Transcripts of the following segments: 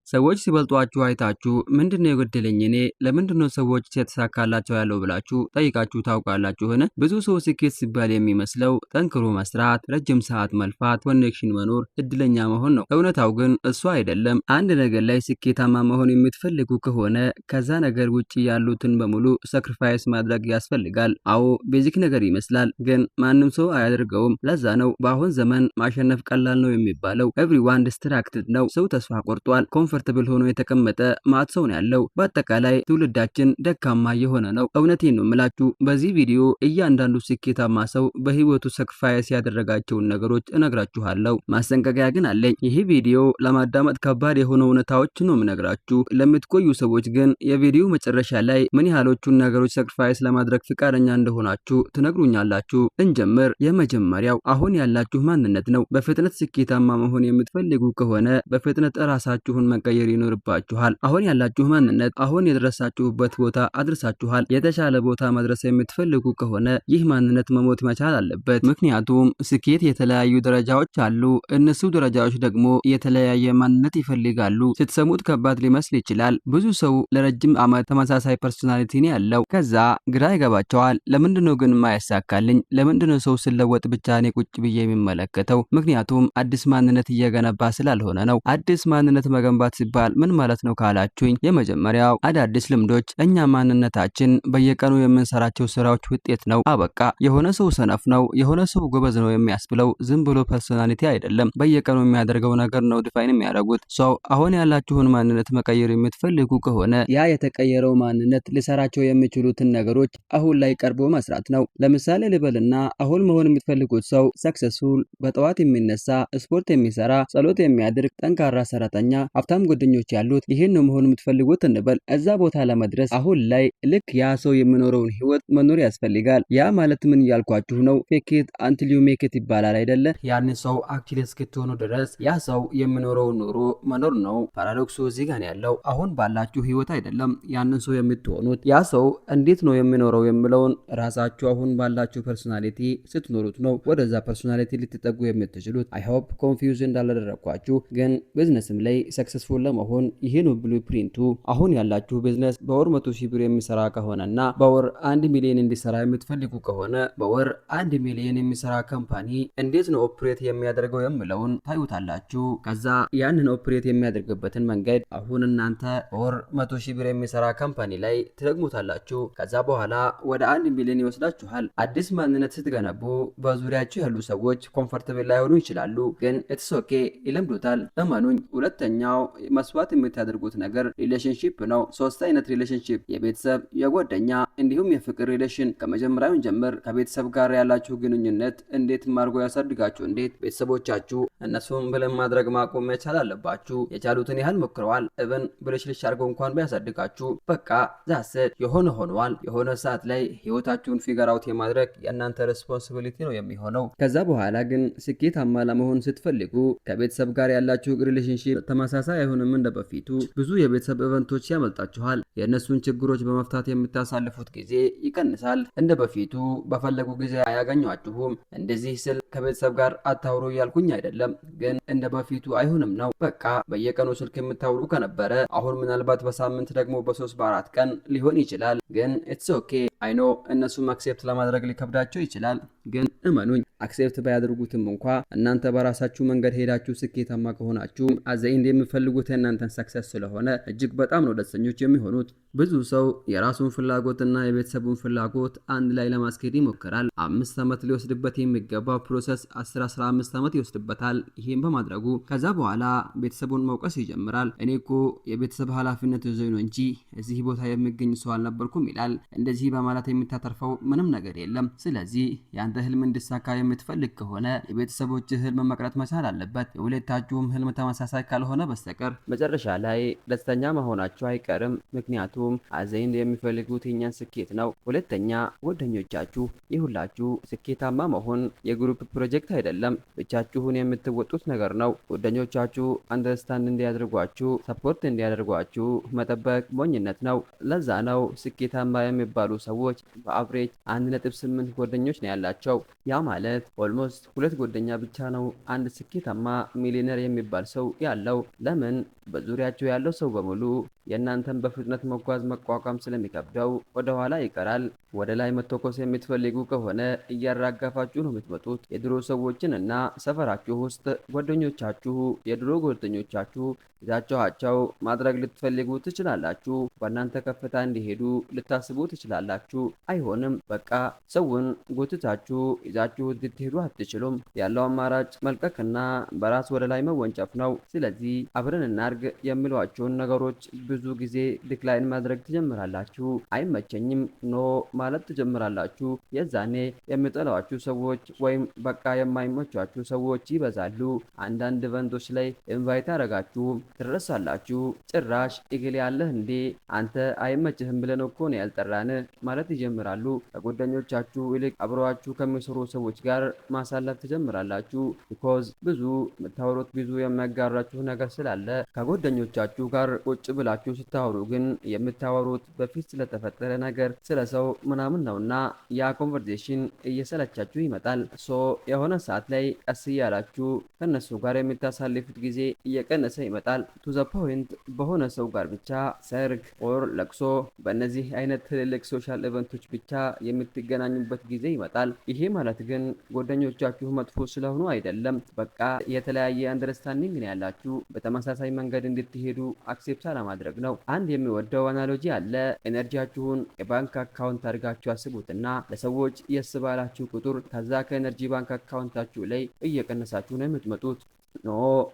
ሰዎች ሲበልጧችሁ አይታችሁ ምንድነው የጎደለኝ እኔ ለምንድነው ሰዎች ሲተሳካላቸው ያለው ብላችሁ ጠይቃችሁ ታውቃላችሁን? ብዙ ሰው ስኬት ሲባል የሚመስለው ጠንክሮ መስራት፣ ረጅም ሰዓት መልፋት፣ ኮኔክሽን መኖር፣ እድለኛ መሆን ነው። እውነታው ግን እሱ አይደለም። አንድ ነገር ላይ ስኬታማ መሆን የምትፈልጉ ከሆነ ከዛ ነገር ውጪ ያሉትን በሙሉ ሳክሪፋይስ ማድረግ ያስፈልጋል። አዎ ቤዚክ ነገር ይመስላል፣ ግን ማንም ሰው አያደርገውም። ለዛ ነው በአሁን ዘመን ማሸነፍ ቀላል ነው የሚባለው። ኤቭሪዋን ዲስትራክትድ ነው። ሰው ተስፋ ቆርጧል። ኮምፎርታብል ሆኖ የተቀመጠ ማት ሰው ነው ያለው። በአጠቃላይ ትውልዳችን ደካማ የሆነ ነው። እውነቴን ነው የምላችሁ። በዚህ ቪዲዮ እያንዳንዱ ስኬታማ ሰው በህይወቱ ሳክሪፋይስ ያደረጋቸውን ነገሮች እነግራችኋለሁ። ማስጠንቀቂያ ግን አለኝ። ይህ ቪዲዮ ለማዳመጥ ከባድ የሆኑ እውነታዎች ነው የምነግራችሁ። ለምትቆዩ ሰዎች ግን የቪዲዮ መጨረሻ ላይ ምን ያህሎቹን ነገሮች ሳክሪፋይስ ለማድረግ ፍቃደኛ እንደሆናችሁ ትነግሩኛላችሁ። እንጀምር። የመጀመሪያው አሁን ያላችሁ ማንነት ነው። በፍጥነት ስኬታማ መሆን የምትፈልጉ ከሆነ በፍጥነት ራሳችሁን መቀየር ይኖርባችኋል። አሁን ያላችሁ ማንነት አሁን የደረሳችሁበት ቦታ አድርሳችኋል። የተሻለ ቦታ መድረስ የምትፈልጉ ከሆነ ይህ ማንነት መሞት መቻል አለበት። ምክንያቱም ስኬት የተለያዩ ደረጃዎች አሉ። እነሱ ደረጃዎች ደግሞ የተለያየ ማንነት ይፈልጋሉ። ስትሰሙት ከባድ ሊመስል ይችላል። ብዙ ሰው ለረጅም ዓመት ተመሳሳይ ፐርሶናሊቲ ነው ያለው። ከዛ ግራ ይገባቸዋል። ለምንድነው ግን የማያሳካልኝ? ለምንድነው ሰው ስለወጥ ብቻ እኔ ቁጭ ብዬ የሚመለከተው? ምክንያቱም አዲስ ማንነት እየገነባ ስላልሆነ ነው። አዲስ ማንነት መገንባት ሲባል ምን ማለት ነው ካላችሁኝ፣ የመጀመሪያው አዳዲስ ልምዶች። እኛ ማንነታችን በየቀኑ የምንሰራቸው ስራዎች ውጤት ነው። አበቃ። የሆነ ሰው ሰነፍ ነው፣ የሆነ ሰው ጎበዝ ነው የሚያስብለው ዝም ብሎ ፐርሶናሊቲ አይደለም። በየቀኑ የሚያደርገው ነገር ነው ዲፋይን የሚያደርጉት ሰው። አሁን ያላችሁን ማንነት መቀየር የምትፈልጉ ከሆነ ያ የተቀየረው ማንነት ሊሰራቸው የሚችሉትን ነገሮች አሁን ላይ ቀርቦ መስራት ነው። ለምሳሌ ልበልና አሁን መሆን የምትፈልጉት ሰው ሰክሰስፉል፣ በጠዋት የሚነሳ፣ ስፖርት የሚሰራ፣ ጸሎት የሚያደርግ፣ ጠንካራ ሰራተኛ፣ ሀብታም ጓደኞች ያሉት፣ ይህን ነው መሆን የምትፈልጉት እንበል። እዛ ቦታ ለመድረስ አሁን ላይ ልክ ያ ሰው የሚኖረውን ህይወት መኖር ያስፈልጋል። ያ ማለት ምን እያልኳችሁ ነው? ፌክ ኢት አንቲል ዩ ሜክ ኢት ይባላል አይደለ? ያን ሰው አክቹሊ እስክትሆኑ ድረስ ያ ሰው የሚኖረውን ኑሮ መኖር ነው። ፓራዶክሱ እዚህ ጋር ያለው አሁን ባላችሁ ህይወት አይደለም ያንን ሰው የምትሆኑት። ያ ሰው እንዴት ነው የሚኖረው የሚለውን ራሳችሁ አሁን ባላችሁ ፐርሶናሊቲ ስትኖሩት ነው ወደዛ ፐርሶናሊቲ ልትጠጉ የምትችሉት። አይ ሆፕ ኮንፊውዝ እንዳላደረኳችሁ። ግን ቢዝነስም ላይ ሰክሰስፉል ለመሆን ይሄ ነው ብሉፕሪንቱ። አሁን ያላችሁ ቢዝነስ በወር 100,000 ብር የሚሰራ ከሆነና በወር 1 ሚሊዮን እንዲሰራ የምትፈልጉ ከሆነ በወር 1 ሚሊዮን የሚሰራ ካምፓኒ እንዴት ነው ኦፕሬት የሚያደርገው የሚለውን ታዩታላችሁ። ከዛ ያንን ኦፕሬት የሚያደርግበትን መንገድ አሁን እናንተ በወር 100,000 ብር የሚሰራ ካምፓኒ ላይ ትደግሙታላችሁ። ከዛ በኋላ ወደ 1 ሚሊዮን ይወስዳችኋል። አዲስ ማንነት ስትገነቡ በዙሪያችሁ ያሉ ሰዎች ኮምፎርታብል ላይሆኑ ይችላሉ፣ ግን ኢትስ ኦኬ ይለምዱታል። እመኑኝ። ሁለተኛው መስዋዕት የምታደርጉት ነገር ሪሌሽንሺፕ ነው። 3 አይነት ሪሌሽንሺፕ፣ የቤተሰብ፣ የጓደኛ እንዲሁም የፍቅር ሪሌሽን። ከመጀመሪያው ጀምር ከቤተሰብ ጋር ያላችሁ ግንኙነት እንዴት ማርጎ ያሳድጋችሁ? እንዴት ቤተሰቦቻችሁ እነሱም ብለን ማድረግ ማቆም መቻል አለባችሁ። የቻሉትን ያህል ሞክረዋል። እብን ብልሽልሽ አድርገው እንኳን ቢያሳድጋችሁ በቃ ዛሰድ የሆነ ሆኗል። የሆነ ሰዓት ላይ ህይወታችሁን ፊገር አውት የማድረግ የእናንተ ሬስፖንሲቢሊቲ ነው የሚሆነው። ከዛ በኋላ ግን ስኬታማ ለመሆን ስትፈልጉ ከቤተሰብ ጋር ያላችሁ ሪሌሽንሺፕ ተመሳሳይ አይሆንም እንደ በፊቱ። ብዙ የቤተሰብ ኢቨንቶች ያመልጣችኋል። የእነሱን ችግሮች በመፍታት የምታሳልፉት ጊዜ ይቀንሳል። እንደ በፊቱ በፈለጉ ጊዜ አያገኟችሁም። እንደዚህ ስል ከቤተሰብ ጋር አታውሩ እያልኩኝ አይደለም፣ ግን እንደ በፊቱ አይሆንም ነው። በቃ በየቀኑ ስልክ የምታውሩ ከነበረ አሁን ምናልባት በሳምንት ደግሞ በ3 በ4 ቀን ሊሆን ይችላል። ግን ኢትስ ኦኬ አይኖ እነሱም አክሴፕት ለማድረግ ሊከብዳቸው ይችላል። ግን እመኑኝ አክሴፕት ባያደርጉትም እንኳ እናንተ በራሳችሁ መንገድ ሄዳችሁ ስኬታማ ከሆናችሁ አዘይንድ የምፈልጉት የእናንተን ሰክሰስ ስለሆነ እጅግ በጣም ነው ደስተኞች የሚሆኑት። ብዙ ሰው የራሱን ፍላጎትና የቤተሰቡን ፍላጎት አንድ ላይ ለማስኬድ ይሞክራል። 5 ዓመት ሊወስድበት የሚገባው ፕሮሰስ 10-15 ዓመት ይወስድበታል። ይሄን በማድረጉ ከዛ በኋላ ቤተሰቡን መውቀስ ይጀምራል። እኔ እኮ የቤተሰብ ኃላፊነት ይዞኝ ነው እንጂ እዚህ ቦታ የሚገኝ ሰው አልነበርኩም ይላል። እንደዚህ በማለት የምታተርፈው ምንም ነገር የለም። ስለዚህ ያንተ ህልም እንዲሳካ የምትፈልግ ከሆነ የቤተሰቦች ህልም መቅረት መቻል አለበት። የሁለታችሁም ህልም ተመሳሳይ ካልሆነ በስተቀር መጨረሻ ላይ ደስተኛ መሆናችሁ አይቀርም። ምክንያቱም አዘይንድ የሚፈልጉት የኛን ስኬት ነው። ሁለተኛ ጓደኞቻችሁ። የሁላችሁ ስኬታማ መሆን የግሩፕ ፕሮጀክት አይደለም፣ ብቻችሁን የምትወጡት ነገር ነው። ጓደኞቻችሁ አንደርስታንድ እንዲያደርጓችሁ፣ ሰፖርት እንዲያደርጓችሁ መጠበቅ ሞኝነት ነው። ለዛ ነው ስኬታማ የሚባሉ ሰዎች በአቭሬጅ 1.8 ጓደኞች ነው ያላቸው። ያ ማለት ጓደኝነት ኦልሞስት ሁለት ጓደኛ ብቻ ነው አንድ ስኬታማ ሚሊዮነር የሚባል ሰው ያለው። ለምን? በዙሪያቸው ያለው ሰው በሙሉ የእናንተን በፍጥነት መጓዝ መቋቋም ስለሚከብደው ወደ ኋላ ይቀራል። ወደ ላይ መተኮስ የምትፈልጉ ከሆነ እያራጋፋችሁ ነው የምትመጡት። የድሮ ሰዎችን እና ሰፈራችሁ ውስጥ ጓደኞቻችሁ የድሮ ጓደኞቻችሁ ይዛችኋቸው ማድረግ ልትፈልጉ ትችላላችሁ። በእናንተ ከፍታ እንዲሄዱ ልታስቡ ትችላላችሁ። አይሆንም። በቃ ሰውን ጎትታችሁ ይዛችሁት ልትሄዱ አትችሉም። ያለው አማራጭ መልቀቅና በራስ ወደ ላይ መወንጨፍ ነው። ስለዚህ አብረን እናርግ የሚሏቸውን ነገሮች ብዙ ጊዜ ዲክላይን ማድረግ ትጀምራላችሁ። አይመቸኝም ኖ ማለት ትጀምራላችሁ። የዛኔ የሚጠሏችሁ ሰዎች ወይም በቃ የማይመቿችሁ ሰዎች ይበዛሉ። አንዳንድ ኢቨንቶች ላይ ኢንቫይት አረጋችሁ ትረሳላችሁ። ጭራሽ እግል ያለህ እንዴ አንተ አይመችህም ብለን እኮ ነው ያልጠራን ማለት ይጀምራሉ። ከጓደኞቻችሁ ይልቅ አብረዋችሁ ከሚሰሩ ሰዎች ጋር ማሳለፍ ትጀምራላችሁ። ቢኮዝ ብዙ የምታወሩት ብዙ የሚያጋራችሁ ነገር ስላለ። ከጓደኞቻችሁ ጋር ቁጭ ብላችሁ ስታወሩ ግን የምታወሩት በፊት ስለተፈጠረ ነገር ስለ ሰው ምናምን ነውና ያ ኮንቨርሴሽን እየሰለቻችሁ ይመጣል። ሶ የሆነ ሰዓት ላይ ቀስ እያላችሁ ከነሱ ጋር የምታሳልፉት ጊዜ እየቀነሰ ይመጣል። ቱ ዘ ፖይንት በሆነ ሰው ጋር ብቻ ሰርግ ኦር ለቅሶ በእነዚህ አይነት ትልልቅ ሶሻል ኢቨንቶች ብቻ የምትገናኙበት ጊዜ ይመጣል። ይሄ ማለት ግን ጓደኞቻችሁ መጥፎ ስለሆኑ አይደለም። በቃ የተለያየ አንደርስታንዲንግ ነው ያላችሁ። በተመሳሳይ መንገድ እንድትሄዱ አክሴፕት ለማድረግ ነው። አንድ የሚወደው አናሎጂ አለ። ኤነርጂያችሁን የባንክ አካውንት አድርጋችሁ አስቡትና ለሰዎች የስ ባላችሁ ቁጥር ከዛ ከኤነርጂ ባንክ አካውንታችሁ ላይ እየቀነሳችሁ ነው የምትመጡት። ኖ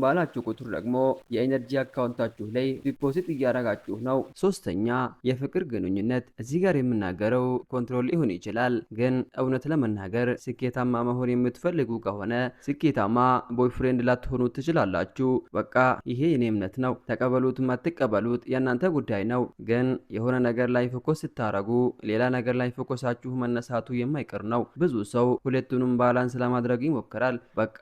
ባላችሁ ቁጥር ደግሞ የኤነርጂ አካውንታችሁ ላይ ዲፖዚት እያደረጋችሁ ነው። ሶስተኛ የፍቅር ግንኙነት። እዚህ ጋር የምናገረው ኮንትሮል ሊሆን ይችላል፣ ግን እውነት ለመናገር ስኬታማ መሆን የምትፈልጉ ከሆነ ስኬታማ ቦይፍሬንድ ላትሆኑ ትችላላችሁ። በቃ ይሄ የኔ እምነት ነው። ተቀበሉትም አትቀበሉት የእናንተ ጉዳይ ነው። ግን የሆነ ነገር ላይ ፎከስ ስታረጉ ሌላ ነገር ላይ ፎከሳችሁ መነሳቱ የማይቀር ነው። ብዙ ሰው ሁለቱንም ባላንስ ለማድረግ ይሞክራል። በቃ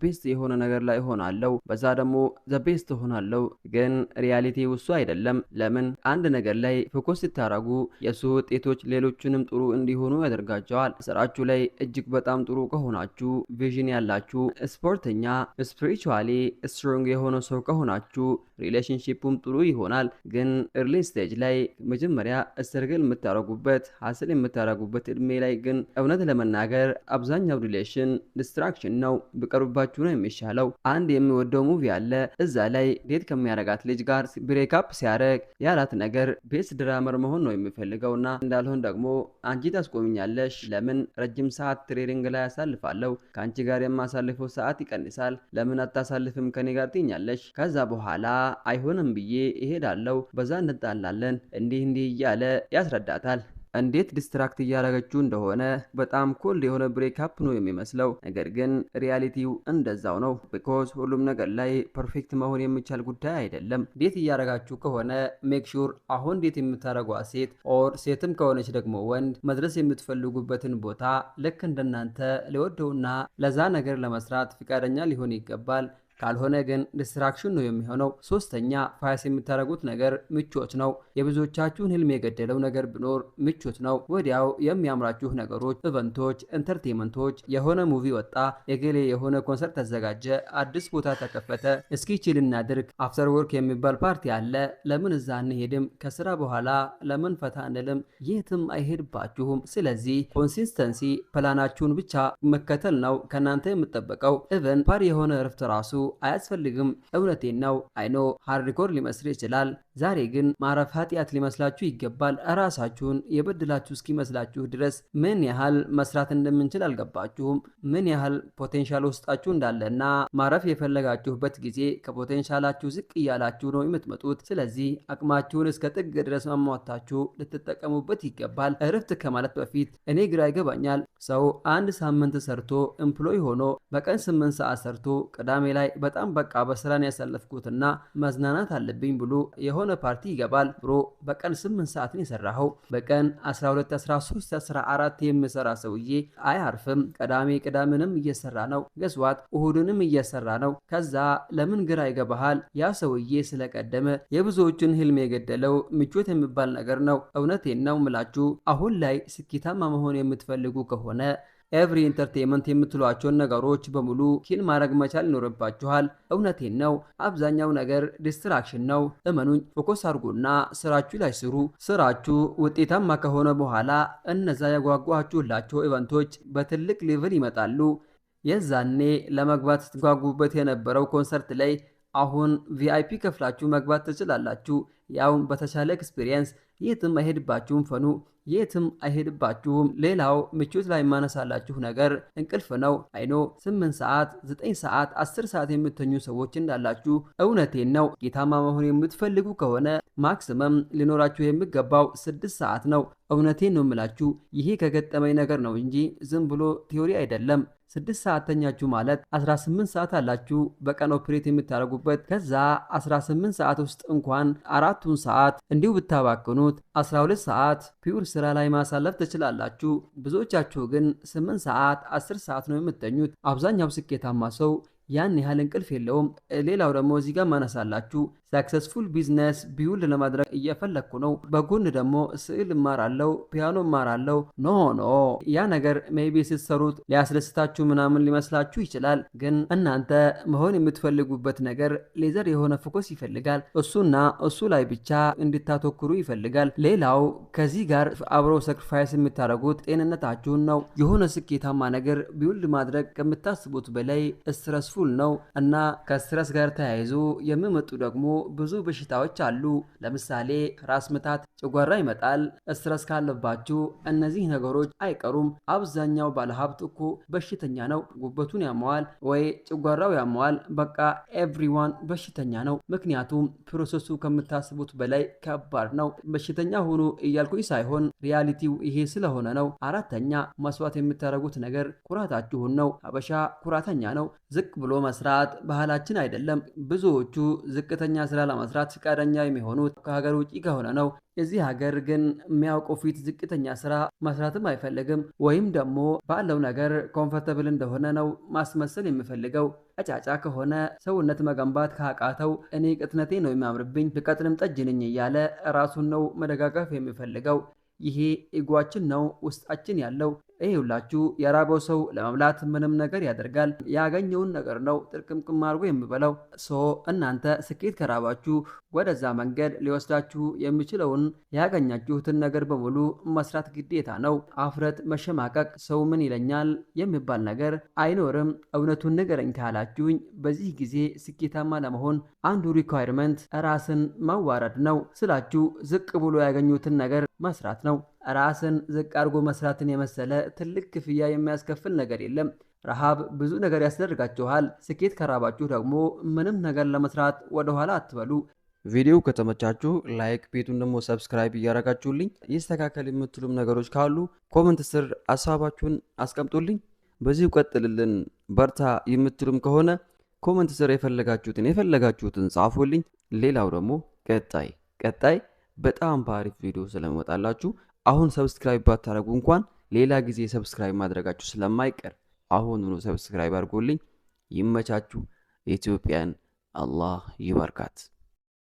ቤስት የሆነ ነገር ላይ ሆናለው፣ በዛ ደግሞ ዘቤስት ሆናለው። ግን ሪያሊቲ ውሱ አይደለም። ለምን? አንድ ነገር ላይ ፎከስ ስታረጉ የሱ ውጤቶች ሌሎችንም ጥሩ እንዲሆኑ ያደርጋቸዋል። ስራችሁ ላይ እጅግ በጣም ጥሩ ከሆናችሁ፣ ቪዥን ያላችሁ፣ ስፖርተኛ፣ ስፒሪቹዋሊ ስትሮንግ የሆነ ሰው ከሆናችሁ ሪሌሽንሺፑም ጥሩ ይሆናል። ግን ኤርሊ ስቴጅ ላይ መጀመሪያ ስትርግል የምታረጉበት ሀስል የምታረጉበት እድሜ ላይ ግን እውነት ለመናገር አብዛኛው ሪሌሽን ዲስትራክሽን ነው። ቢቀርብባችሁ ነው የሚሻለው። አንድ የሚወደው ሙቪ አለ። እዛ ላይ ዴት ከሚያረጋት ልጅ ጋር ብሬክአፕ ሲያረግ ያላት ነገር ቤስት ድራመር መሆን ነው የሚፈልገውና እንዳልሆን ደግሞ አንቺ ታስቆምኛለሽ። ለምን? ረጅም ሰዓት ትሬኒንግ ላይ ያሳልፋለሁ፣ ከአንቺ ጋር የማሳልፈው ሰዓት ይቀንሳል። ለምን አታሳልፍም ከኔ ጋር ትኛለሽ? ከዛ በኋላ አይሆንም ብዬ እሄዳለሁ፣ በዛ እንጣላለን፣ እንዲህ እያለ ያስረዳታል። እንዴት ዲስትራክት እያደረገችው እንደሆነ በጣም ኮልድ የሆነ ብሬክአፕ ነው የሚመስለው። ነገር ግን ሪያሊቲው እንደዛው ነው። ቢኮዝ ሁሉም ነገር ላይ ፐርፌክት መሆን የሚቻል ጉዳይ አይደለም። ዴት እያደረጋችሁ ከሆነ ሜክ ሹር አሁን ዴት የምታደርጓት ሴት ኦር ሴትም ከሆነች ደግሞ ወንድ መድረስ የምትፈልጉበትን ቦታ ልክ እንደናንተ ሊወደውና ለዛ ነገር ለመስራት ፍቃደኛ ሊሆን ይገባል። ካልሆነ ግን ዲስትራክሽን ነው የሚሆነው። ሶስተኛ ፋይስ የምታደርጉት ነገር ምቾት ነው። የብዙዎቻችሁን ህልም የገደለው ነገር ቢኖር ምቾት ነው። ወዲያው የሚያምራችሁ ነገሮች፣ ኢቨንቶች፣ ኢንተርቴንመንቶች፣ የሆነ ሙቪ ወጣ፣ የገሌ የሆነ ኮንሰርት ተዘጋጀ፣ አዲስ ቦታ ተከፈተ፣ እስኪ ቺል እናድርግ፣ አፍተር ወርክ የሚባል ፓርቲ አለ፣ ለምን እዛ አንሄድም? ከስራ በኋላ ለምን ፈታ አንልም? የትም አይሄድባችሁም። ስለዚህ ኮንሲስተንሲ ፕላናችሁን ብቻ መከተል ነው ከናንተ የምጠበቀው። ኢቨን ፓሪ የሆነ እረፍት ራሱ አያስፈልግም። እውነቴን ነው። አይኖ ሃርድኮር ሊመስል ይችላል። ዛሬ ግን ማረፍ ኃጢአት ሊመስላችሁ ይገባል። እራሳችሁን የበድላችሁ እስኪመስላችሁ ድረስ ምን ያህል መስራት እንደምንችል አልገባችሁም። ምን ያህል ፖቴንሻል ውስጣችሁ እንዳለና ማረፍ የፈለጋችሁበት ጊዜ ከፖቴንሻላችሁ ዝቅ እያላችሁ ነው የምትመጡት። ስለዚህ አቅማችሁን እስከ ጥግ ድረስ ማሟታችሁ ልትጠቀሙበት ይገባል። እረፍት ከማለት በፊት እኔ ግራ ይገባኛል። ሰው አንድ ሳምንት ሰርቶ ኤምፕሎይ ሆኖ በቀን 8 ሰዓት ሰርቶ ቅዳሜ ላይ በጣም በቃ በስራን ያሳለፍኩትና መዝናናት አለብኝ ብሎ የሆነ ፓርቲ ይገባል። ብሮ በቀን 8 ሰዓት ነው የሰራኸው። በቀን 12፣ 13፣ 14 የሚሰራ ሰውዬ አያርፍም። ቅዳሜንም እየሰራ ነው። ገስዋት እሁድንም እየሰራ ነው። ከዛ ለምን ግራ ይገባሃል? ያ ሰውዬ ስለቀደመ የብዙዎችን ህልም የገደለው ምቾት የሚባል ነገር ነው። እውነቴን ነው ምላችሁ። አሁን ላይ ስኬታማ መሆን የምትፈልጉ ከሆነ ኤቭሪ ኢንተርቴይንመንት የምትሏቸውን ነገሮች በሙሉ ኪል ማድረግ መቻል ይኖርባችኋል። እውነቴን ነው። አብዛኛው ነገር ዲስትራክሽን ነው። እመኑኝ። ፎከስ አድርጉና ስራችሁ ላይ ስሩ። ስራችሁ ውጤታማ ከሆነ በኋላ እነዛ ያጓጓችሁላቸው ኢቨንቶች በትልቅ ሌቭል ይመጣሉ። የዛኔ ለመግባት ስትጓጉበት የነበረው ኮንሰርት ላይ አሁን ቪአይፒ ከፍላችሁ መግባት ትችላላችሁ። ያውም በተሻለ ኤክስፒሪየንስ። የትም አይሄድባችሁም ፈኑ፣ የትም አይሄድባችሁም። ሌላው ምቾት ላይ የማነሳላችሁ ነገር እንቅልፍ ነው። አይኖ 8 ሰዓት 9 ሰዓት 10 ሰዓት የምተኙ ሰዎች እንዳላችሁ እውነቴን ነው። ጌታማ መሆን የምትፈልጉ ከሆነ ማክሲመም ሊኖራችሁ የሚገባው 6 ሰዓት ነው። እውነቴን ነው የምላችሁ። ይሄ ከገጠመኝ ነገር ነው እንጂ ዝም ብሎ ቲዮሪ አይደለም። 6 ሰዓት ተኛችሁ ማለት 18 ሰዓት አላችሁ በቀን ኦፕሬት የምታደርጉበት። ከዛ 18 ሰዓት ውስጥ እንኳን 4ቱን ሰዓት እንዲሁ ብታባክኑት 12 ሰዓት ፒውር ስራ ላይ ማሳለፍ ትችላላችሁ። ብዙዎቻችሁ ግን 8 ሰዓት 10 ሰዓት ነው የምትተኙት። አብዛኛው ስኬታማ ሰው ያን ያህል እንቅልፍ የለውም። ሌላው ደግሞ እዚህ ጋር ማነሳላችሁ ሰክሰስፉል ቢዝነስ ቢውልድ ለማድረግ እየፈለግኩ ነው፣ በጎን ደግሞ ስዕል እማራለሁ፣ ፒያኖ እማራለሁ። ኖ ያ ነገር ሜይቢ ስትሰሩት ሊያስደስታችሁ ምናምን ሊመስላችሁ ይችላል። ግን እናንተ መሆን የምትፈልጉበት ነገር ሌዘር የሆነ ፎከስ ይፈልጋል። እሱና እሱ ላይ ብቻ እንድታተኩሩ ይፈልጋል። ሌላው ከዚህ ጋር አብሮ ሳክሪፋይስ የምታደርጉት ጤንነታችሁን ነው። የሆነ ስኬታማ ነገር ቢውልድ ማድረግ ከምታስቡት በላይ ስትረስፉል ነው እና ከስትረስ ጋር ተያይዞ የሚመጡ ደግሞ ብዙ በሽታዎች አሉ። ለምሳሌ ራስ ምታት፣ ጨጓራ ይመጣል። ስትረስ ካለባችሁ እነዚህ ነገሮች አይቀሩም። አብዛኛው ባለሀብት እኮ በሽተኛ ነው። ጉበቱን ያመዋል ወይ ጨጓራው ያመዋል። በቃ ኤቭሪዋን በሽተኛ ነው። ምክንያቱም ፕሮሰሱ ከምታስቡት በላይ ከባድ ነው። በሽተኛ ሆኖ እያልኩኝ ሳይሆን ሪያሊቲው ይሄ ስለሆነ ነው። አራተኛ መስዋዕት የምታደርጉት ነገር ኩራታችሁን ነው። ሀበሻ ኩራተኛ ነው። ዝቅ ብሎ መስራት ባህላችን አይደለም። ብዙዎቹ ዝቅተኛ ስራ ለመስራት ፈቃደኛ የሚሆኑት ከሀገር ውጪ ከሆነ ነው። እዚህ ሀገር ግን የሚያውቀው ፊት ዝቅተኛ ስራ መስራትም አይፈልግም፣ ወይም ደግሞ ባለው ነገር ኮምፎርታብል እንደሆነ ነው ማስመሰል የሚፈልገው። አጫጫ ከሆነ ሰውነት መገንባት ካቃተው እኔ ቅጥነቴ ነው የሚያምርብኝ ብቀጥንም ጠጅ ነኝ እያለ ራሱን ነው መደጋገፍ የሚፈልገው። ይሄ ኢጓችን ነው ውስጣችን ያለው። ይኸውላችሁ የራበው ሰው ለመብላት ምንም ነገር ያደርጋል። ያገኘውን ነገር ነው ጥርቅምቅም አድርጎ የሚበላው። እናንተ ስኬት ከራባችሁ ወደዛ መንገድ ሊወስዳችሁ የሚችለውን ያገኛችሁትን ነገር በሙሉ መስራት ግዴታ ነው። አፍረት፣ መሸማቀቅ፣ ሰው ምን ይለኛል የሚባል ነገር አይኖርም። እውነቱን ንገረኝ ካላችሁኝ በዚህ ጊዜ ስኬታማ ለመሆን አንዱ ሪኳየርመንት ራስን ማዋረድ ነው ስላችሁ ዝቅ ብሎ ያገኙትን ነገር መስራት ነው። ራስን ዝቅ አድርጎ መስራትን የመሰለ ትልቅ ክፍያ የሚያስከፍል ነገር የለም። ረሃብ ብዙ ነገር ያስደርጋችኋል። ስኬት ከራባችሁ ደግሞ ምንም ነገር ለመስራት ወደኋላ አትበሉ። ቪዲዮ ከተመቻችሁ ላይክ፣ ቤቱን ደግሞ ሰብስክራይብ እያደረጋችሁልኝ ይስተካከል የምትሉም ነገሮች ካሉ ኮመንት ስር ሀሳባችሁን አስቀምጡልኝ። በዚሁ ቀጥልልን በርታ የምትሉም ከሆነ ኮመንት ስር የፈለጋችሁትን ጻፉልኝ። ሌላው ደግሞ ቀጣይ በጣም በአሪፍ ቪዲዮ ስለመጣላችሁ አሁን ሰብስክራይብ ባታደርጉ እንኳን ሌላ ጊዜ ሰብስክራይብ ማድረጋችሁ ስለማይቀር አሁኑኑ ሰብስክራይብ አድርጉልኝ። ይመቻችሁ። ኢትዮጵያን አላህ ይባርካት።